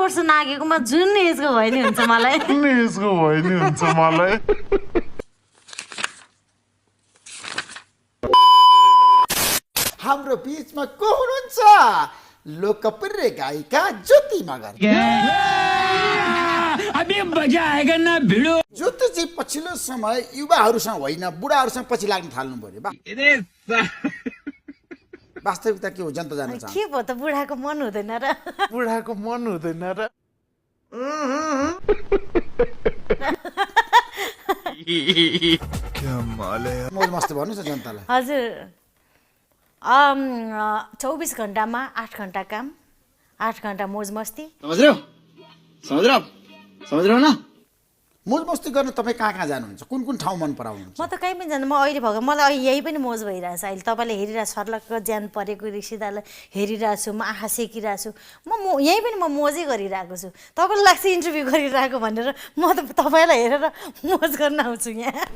वर्ष नागेकोमा जुन एजको भयो नि हुन्छ मलाई हाम्रो बीचमा को हुनुहुन्छ लोकप्रिय गायिका ज्योति मगर। अभी मजा आएगा ना भिडो। ज्योति चाहिँ पछिल्लो समय युवाहरूसँग होइन बुढाहरूसँग पछि लाग्न थाल्नु पर्यो। वास्तविकता के हो जनता जान्न चाहन्छ। के भयो त बुढाको मन हुँदैन र मौज मस्त भन्नुहोस् न जनतालाई। हजुर 24 घण्टामा 8 घण्टा काम 8 घण्टा मोज मस्ती। समझ रहे हो ना? मौज मस्ती गर्न तपाईँ कहाँ कहाँ जानुहुन्छ? कुन कुन ठाउँ मन पराउनुहुन्छ? म त कहीँ पनि जान्छु। म अहिले भएको मलाई यही पनि मोज भइरहेछ। अहिले तपाईँले हेरिरहेको सर्लक्क ज्यान परेको रिक्सिदालाई हेरिरहेको छु। म आँखा सेकिरहेको छु। म यहीँ पनि म मोजै गरिरहेको छु। तपाईँलाई लाग्छ इन्टरभ्यू गरिरहेको भनेर म त तपाईँलाई हेरेर मोज गर्न आउँछु यहाँ।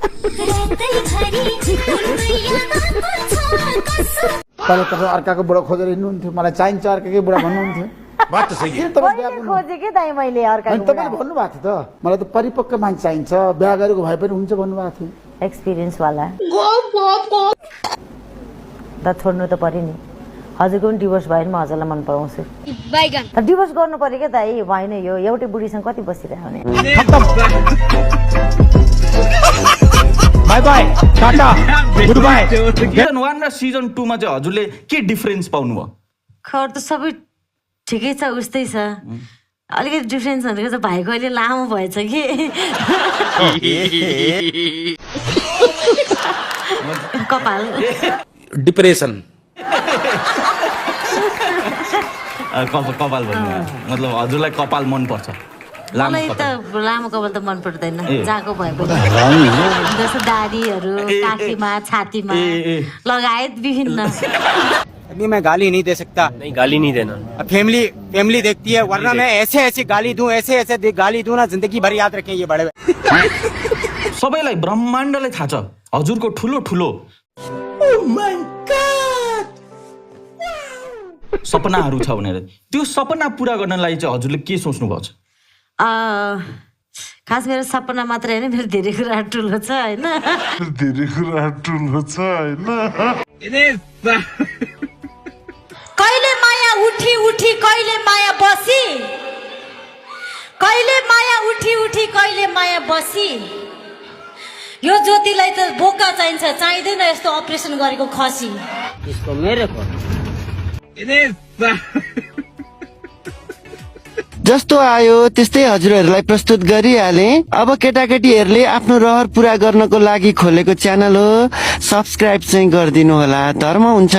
पहिला तपाईँ अर्काको बुढा खोजेर हिँड्नुहुन्थ्यो, मलाई चाहिन्छ अर्काकै बुढा भन्नुहुन्थ्यो। बात तो सही है। खोजे के दाइ मैले अर्काको तपाईँले भन्नुभएको थियो त मलाई त परिपक्व मान्छे चाहिन्छ, बिहा गरेको भए पनि हुन्छ भन्नुभएको थियो। एक्सपिरियन्स वाला त छोड्नु त पर्यो नि। हजुरको पनि डिभोर्स भयो नि म हजुरलाई मन पराउँछु। तर डिभोर्स गर्नु पर्यो क्या दाइ, भएन यो एउटै बुढीसँग कति बसिरहने। By by tata good by. Season 1 र सिजन 2 मा चाहिँ हजुरले के डिफरेन्स पाउनु भयो? खबर त सबै ठिकै छ, उस्तै छ। अलिकति डिफरेन्स भनेको चाहिँ भाइको अहिले लामो भएछ कि कपाल डिप्रेसन कपाल भन्नु मतलब हजुरलाई कपाल मन पर्छ? मलाई त लामो कपाल त मन पर्दैन, जाको भए पनि जस्तो दाढीहरू काखीमा छातीमा लगायत विभिन्न। अभी मैं गाली नहीं दे सकता। नहीं गाली नहीं देना। फैमिली देखती है, वरना मैं ऐसे गाली दूं, ऐसे गाली दूं ना जिंदगी भर याद रखें ये बड़े। सबैलाई ब्रह्माण्डले थाहा छ हजुरको ठुलो ठुलो सपनाहरू छ भनेर। त्यो सपना पुरा गर्नलाई चाहिँ हजुरले के सोच्नु भएको छ? खास मेरो सपना मात्र होइन, मेरो धेरै कुरा ठुलो छ होइन। कहिले माया उठी उठी कहिले माया बसी, कहिले माया उठी उठी कहिले माया बसी। यो ज्योतिलाई त बोका चाहिन्छ, चाहिँदैन यस्तो अपरेसन गरेको खसी। इसको मेरे को जस्तो आयो त्यस्तै हजुरहरूलाई प्रस्तुत गरिहाले। अब केटाकेटीहरूले आफ्नो रहर पुरा गर्नको लागि खोलेको च्यानल हो, सब्स्क्राइब चाहिँ गरिदिनु होला, धर्म हुन्छ।